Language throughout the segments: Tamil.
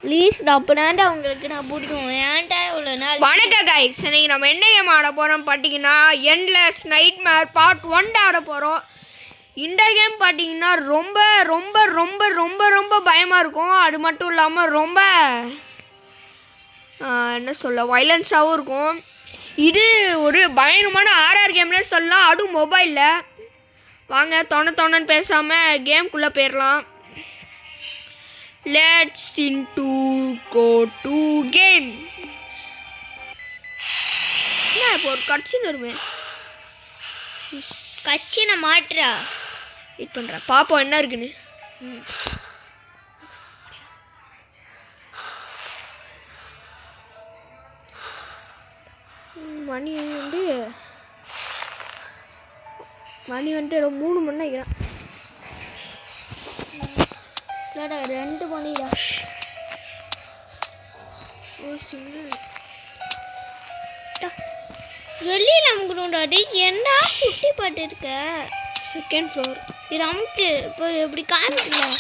ப்ளீஸ் அப்போதான்டா உங்களுக்கு நான் பிடிக்கும். ஏன்டா இவ்வளோ நாள். வணக்கம் கைஸ், இன்னைக்கு நம்ம என்ன கேம் ஆட போகிறோம் பார்த்தீங்கன்னா எண்ட்லெஸ் நைட்மேர் பார்ட் 1 ஆட போகிறோம். இந்த கேம் பார்த்தீங்கன்னா ரொம்ப ரொம்ப ரொம்ப ரொம்ப ரொம்ப பயமாக இருக்கும். அது மட்டும் இல்லாமல் ரொம்ப என்ன சொல்ல வைலன்ஸாகவும் இருக்கும். இது ஒரு பயங்கரமான ஆர்ஆர் கேம்னே சொல்லலாம், அதுவும் மொபைலில். வாங்க தொண்ணு பேசாமல் கேம்குள்ளே போயிடலாம். Let's go to game. என்ன இப்போ ஒரு கட்சின்னு வருமே, கட்சினை மாட்டுறா வெயிட் பண்ணுறேன், பாப்போம் என்ன இருக்குன்னு. மணி வந்துட்டு 3 மணி நினைக்கிறேன். 2 மணிடா. வெளியில் அமுக்கணும்டா. என்ன குட்டி பாட்டு இருக்க? Second floor. இது அமுக்கு இப்போ எப்படி காமிக்கலாம்?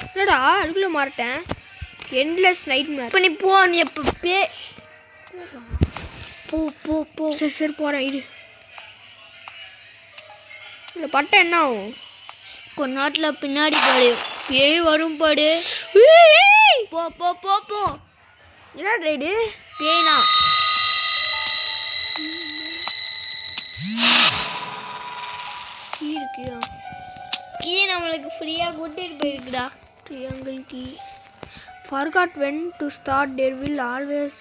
என்னடா அதுக்குள்ளே மாறிட்டேன். Endless nightmare. இப்போ நீ போ, நீ எப்போ போ போ போ. சரி போகிறேன். இது இல்லை பட்டை என்ன ஆகும்? கொஞ்ச நாட்டில் பின்னாடி பாடு பேய் வரும் பாடு. போ போ போ போ. என்ன ரைடு பேய்னா கீ நம்மளுக்கு ஃப்ரீயாக கூட்டிகிட்டு போயிருக்குடா. Triangle key. forgot when to start, there will always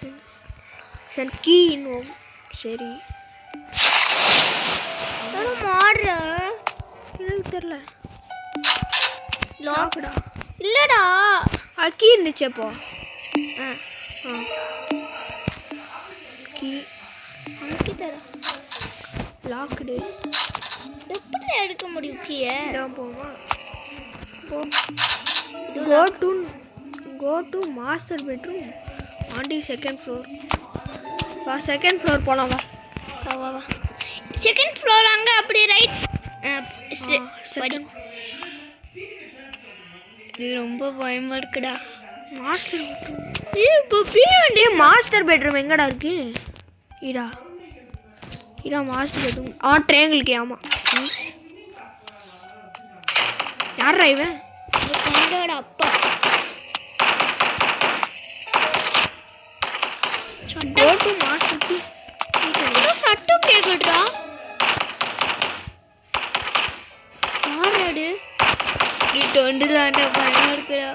send key in home. சரி மாடுற எனக்கு தெரியல. லாக்டா இல்லைடா, கீ இருந்துச்சு அப்போ. கீ அமுக்கி தர. லாக்டு. எப்படி எடுக்க முடியும் கீயை? போமா போ. go to master bedroom on the second floor. வா செகண்ட் ஃப்ளோர் போலாம். வா வா வா. செகண்ட் ஃப்ளோர் அங்கே அப்படி ரைட். செகண்ட். இது ரொம்ப பயமாக இருக்குடா. Master bedroom. இப்போ மாஸ்டர் பெட்ரூம் எங்கடா இருக்கு? இதா மாஸ்டர் பெட்ரூம். ட்ரையாங்கிள்க்கு. ஆமாம். யாரா இவன்? கண்டோட அப்பா. go to master key. சட்டம் கேக்குறா. யாரடு நீ தொண்டுலாண்ட பயமா இருக்குடா.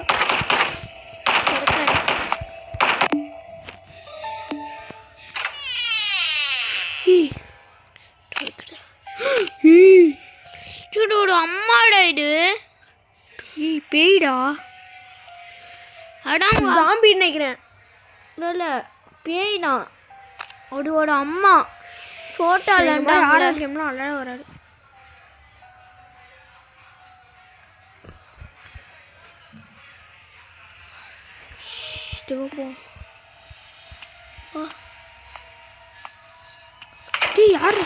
இதோட அம்மாடா இது. பேய்டா. அடாங்க ஜாம்பி நினைக்கிறேன். இல்லை பேய்னா அதோட அம்மா. ஃபோட்டோவில் ஆர்ஆர் கேம்லாம் அழகாக வராது. யாரு?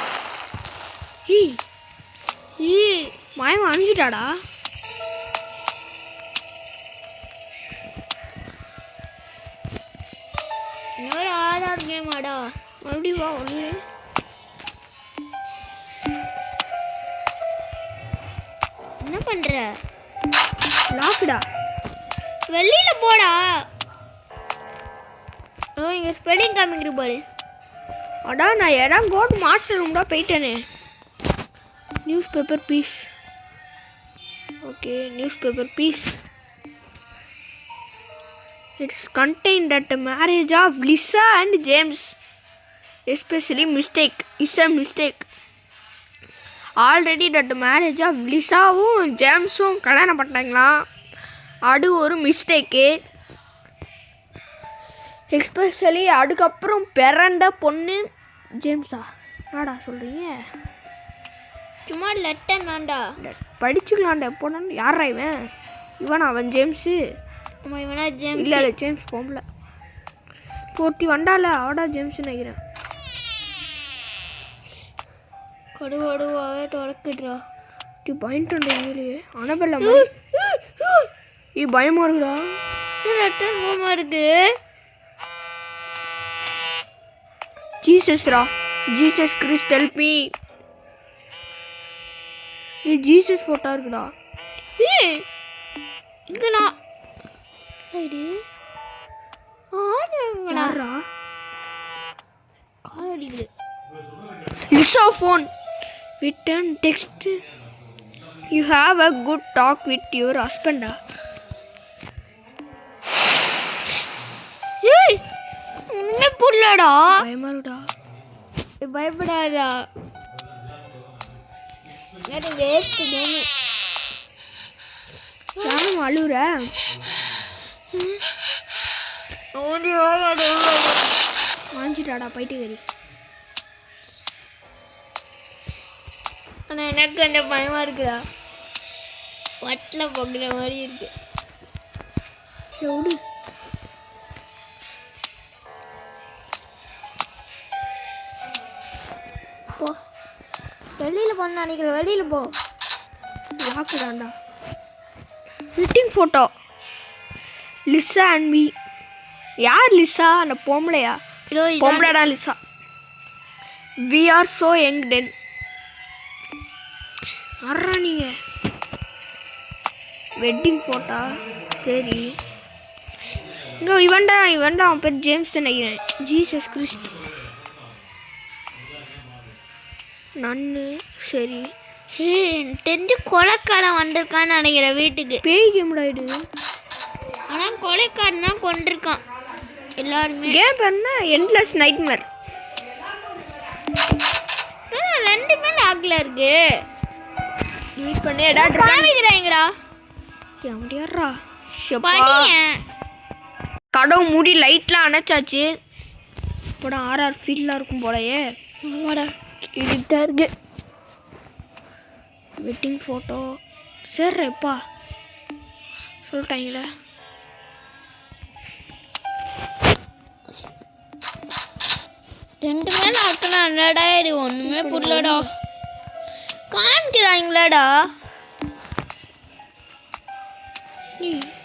மாயமா அணிஞ்சிட்டாடா. இன்னொரு ஆர்ஆர் கேம் ஆடா. மறுபடியும் வா. ஒன்று என்ன பண்ற? லாக்குடா. வெளியில போடா. இங்க ஸ்பெல்லிங் காமிக்கிற பாரு. அடா நான் இடம் கோட் மாஸ்டர் ரூம்டா போயிட்டேனே. News paper piece. Okay news paper piece. It's contained that the marriage of Lisa and James especially mistake is a mistake. Already that the marriage of லிசாவும் ஜேம்ஸும் கல்யாணம் பண்ணிட்டாங்களாம், அது ஒரு மிஸ்டேக்கு. எஸ்பெஷலி அதுக்கப்புறம் பிறந்த பொண்ணு ஜேம்ஸா. என்னடா சொல்கிறீங்க? சும்மா லெட்டர் வேண்டா படிச்சுக்கலாம்டா. எப்போன்னு யாரா இவன்? இவன் அவன் ஜேம்ஸு. இவனா ஜேம்ஸ்? இல்லை ஜேம்ஸ் போகல. போட்டி வண்டால அவடா ஜேம்ஸ் நினைக்கிறேன். கடுவாடுவாவே தொடக்கிடுறா. பாயிண்ட் உண்டு. அனபெல்லா பயமா இருக்குடா. ரெட்டன் ரூமா இருக்கு. ஜீசஸ்ரா, Jesus Christ help me. Jesus photo இருக்குடா. ஏய் இங்க நான் ஐடி ஆடுங்கடா. கால் அடிக்குது. Lisa phone. Return text. You have a good talk with your husband. ஏய் உன்னை புள்ளடா. பயமாருடா. பயப்படாதா. நேத்து வேஸ்ட் கேம். நானும் அழுறேன். ஓடி ஓடி வாஞ்சிட்டாடா பைத்தியக்காரி. ஆனால் எனக்கு அந்த பயமா இருக்குதா. வட்டில் போக்குற மாதிரி இருக்கு. விடு. போ வெளியில் போன நினைக்கிறேன். வெளியில் போ. வாக்குதாண்டா. Wedding photo. Lisa and me. யார் லிசா? அந்த பொம்பளையா? பொம்பளைடா Lisa. We are so young then. அறா நீங்கள் வெட்டிங் ஃபோட்டோ. சரி இங்கே இவன்டா அவன் பேர் ஜேம்ஸ் நினைக்கிறேன். ஜீசஸ் கிறிஸ்ட் நன்னு. சரி தெரிஞ்சு கொலைக்காரன் வந்திருக்கான்னு நினைக்கிறேன் வீட்டுக்கு. பேய் கேம்டா இது. ஆனால் கொலைக்காரன் தான் கொண்டிருக்கான் எல்லாருமே. கேம் பண்ணா எண்ட்லெஸ் நைட்மேர். ரெண்டுமே லாக்ல இருக்கு. யூஸ் பண்ணிடா. காமிக்கிறாங்கடா. முடியாடுறா. படிங்க. கடவு மூடி லைட்லாம் அணைச்சாச்சு. இப்போட ஆர்ஆர் ஃபீல்டாக இருக்கும் போலயே. ஆமாடா இதுதான் இருக்கு. Wedding photo. சரிப்பா சொல்லிட்டாங்களே. ரெண்டுமே லாக்லாம் என்னடா இது ஒன்றுமே புரியலடா. காமிக்கிறாங்களாடா.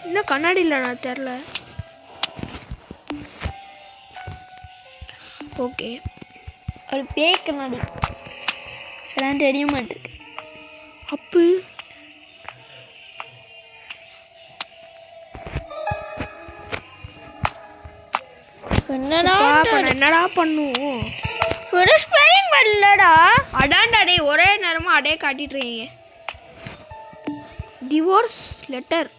இன்னும் கண்ணாடியில் நான் தெரில. ஓகே அது பேய் கண்ணாடி. அதெல்லாம் தெரிய மாட்டேங்குது. அப்பு என்னடா பண்ணுவோம்? ஒரு ஸ்பெல்லிங் வரலடா. அடாண்டா டே ஒரே நேரமாக அடே காட்டிட்டுருக்கீங்க. Divorce letter.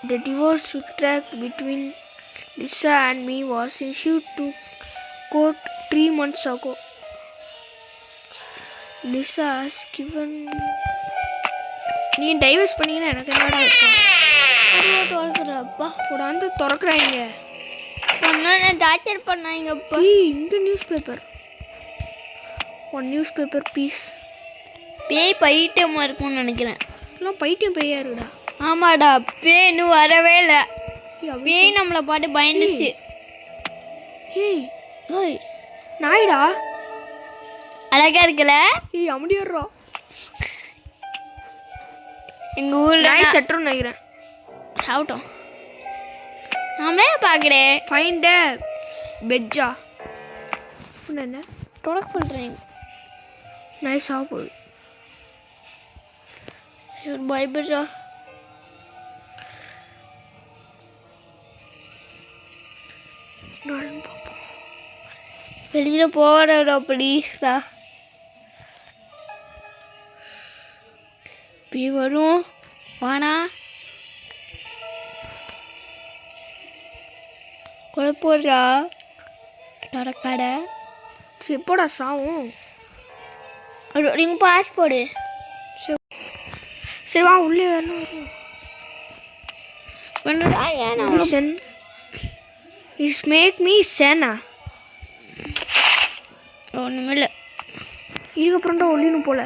The divorce contract between Lisa and me was issued to court 3 months ago. Lisa has given. நீ டைவர்ஸ் பண்ணீங்கன்னா எனக்கு என்னடா இருக்கும்? திறக்கிறப்பா உடாந்து திறக்கிறாங்க. ஒன்று டார்ச்சர் பண்ணாங்கப்பா. இந்த newspaper. One news paper piece. பேய் பைத்தியமாக இருக்கும்னு நினைக்கிறேன். எல்லாம் பைத்தியம் பேயா இருக்குடா. ஆமாடா பேய் இன்னும் வரவே இல்லை. பேய் நம்மளை பாட்டு பயந்துச்சு. ஏய் ஓய் நாய்டா. அழகா இருக்குல்ல. ஏய் அமுடிடுறா. எங்கள் ஊரில் நாய் செட்டுன்னு நினைக்கிறேன். சாப்பிட்டோம். நாமளே பார்க்குறேன். ஃபைண்ட் பெஜ்ஜா என்ன ப்ரொடக்ட் பண்ணுறேன். நாய் சாப்பிடு. பயப்படா. வெளியில் போடா ப்ளீஸ்டா. பி வரும் வானா குழப்பா கடை. எப்போடா சாவும்? நீங்கள் பாஸ்போர்டு. சரி வா உள்ளே வரணும். ஏன் இட்ஸ் மேக் மீ சேனா. ஒன்றுமே இல்லை. இதுக்கப்புறம்டா ஒல்லினும் போல.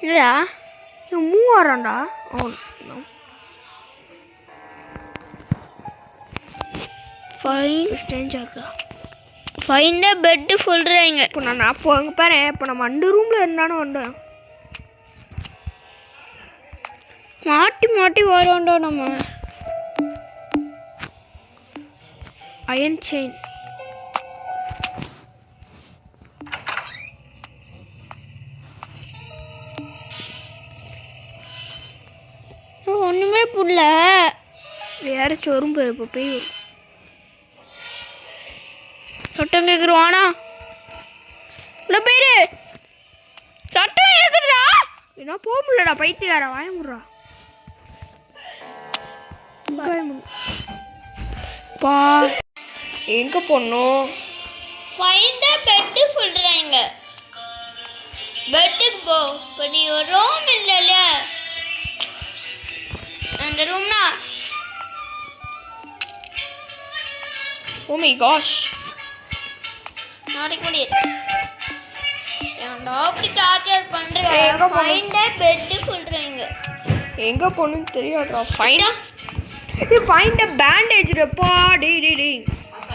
இல்லைடா இவன் மூவாரான்டா. அவன் ஸ்டேஞ்சாக இருக்கா. ஃபைனாக பெட்டு சொல்கிறாங்க. இப்போ நான் அப்போ அங்கே பாரு. இப்போ நம்ம 2 ரூமில் இருந்தானு வந்தோம். மாட்டி மாட்டி வரோண்டா நம்ம. Iron chain. ஒன்றுமே புரியல. வேற சொரும் பேர் இப்போ போய் சட்டம் கேட்குருவானா இல்லை போயிடு. சட்டம் கேட்குறா. என்ன போக முடியலடா பைத்தியக்கார வாய முடுறா. பா எங்கே போடணும்? ஃபைண்ட் பெட்டு சொல்கிறாங்க. பெட்டுக்கு போ. இப்போ நீ ஒரு ரூம் இல்லைல்ல, அந்த ரூம்னா. Oh my cash. நாளைக்கு முடியாது. அப்படி டார்ச்சர் பண்ணுறேன். எங்கே ஃபைண்ட் பெட்டு சொல்கிறாங்க. எங்கே போகணுன்னு தெரியாதுடா. ஃபைண்ட் அ பேண்டேஜ் ரப்பா. டேய் டேய் டேய்.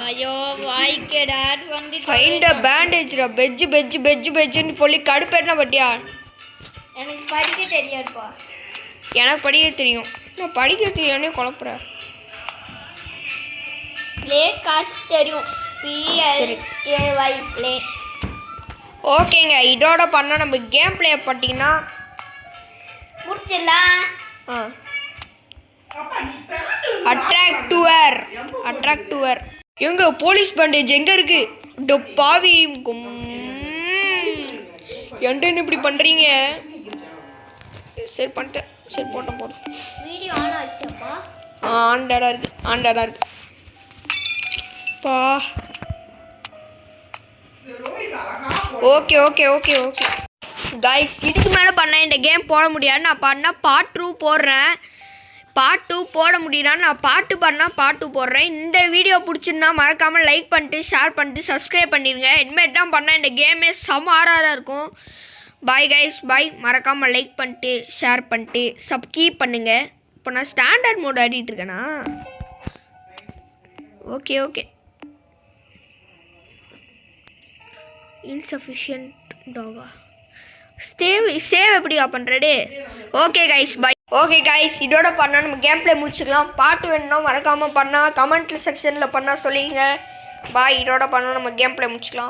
ஐயோ வாய்க்கடா வந்து ஃபைண்ட் அ பேண்டேஜ் ரா. பெஜ்ஜு பெஜ்ஜு பெஜ்ஜு பெஜ்ஜுன்னு சொல்லி கடுப்பேட்டினா பட்டியா? எனக்கு படிக்க தெரியாதுப்பா. எனக்கு படிக்க தெரியும். நான் படிக்க தெரியானே குழப்புறேன். ப்ளே காசு தெரியும். PLAY play. ஓகேங்க, இதோட பண்ண நம்ம கேம் ப்ளே பண்ணிட்டீங்கன்னா முடிச்சிடலாம். அட்ராக்டுவர் எங்க போலீஸ் பேண்டேஜ் எங்க இருக்கு? பாவி என்ன இப்படி பண்றீங்க? சரி பண்ணிட்டேன். சரி போட்டோம். Video on ஆச்சுப்பா. ஆண்டடா இருக்கு பா. ஓகே கைஸ், இதுக்கு மேலே பண்ண இந்த கேம் போட முடியாது. நான் பண்ணால் பார்ட் 2 போடுறேன். பார்ட் 2 போட முடியலன்னு நான் பார்ட் 2 போடுறேன். இந்த வீடியோ பிடிச்சிருந்தா மறக்காமல் லைக் பண்ணிட்டு ஷேர் பண்ணிட்டு சப்ஸ்கிரைப் பண்ணிடுங்க. இனிமேல் தான் பண்ணால் இந்த கேமே செம ஆறாக இருக்கும். பாய் கைஸ், பாய். மறக்காமல் லைக் பண்ணிட்டு ஷேர் பண்ணிட்டு சப்ஸ்கிரைப் பண்ணுங்க. இப்போ நான் ஸ்டாண்டர்ட் மோட் ஆடிட்டு இருக்கேனா? ஓகே இன்சஃபிஷியன்ட் டாகா. சேவ் எப்படியா பண்ணுறது? ஓகே கைஸ், பாய். ஓகே கைஸ், இதோட பண்ணால் நம்ம கேம் ப்ளே முடிச்சுக்கலாம். பாட்டு வேணும்னா மறக்காமல் பண்ணால் கமெண்ட் செக்ஷனில் பண்ணால் சொல்லிங்க. பாய். இதோட பண்ணால் நம்ம கேம் ப்ளே முடிச்சுக்கலாம்.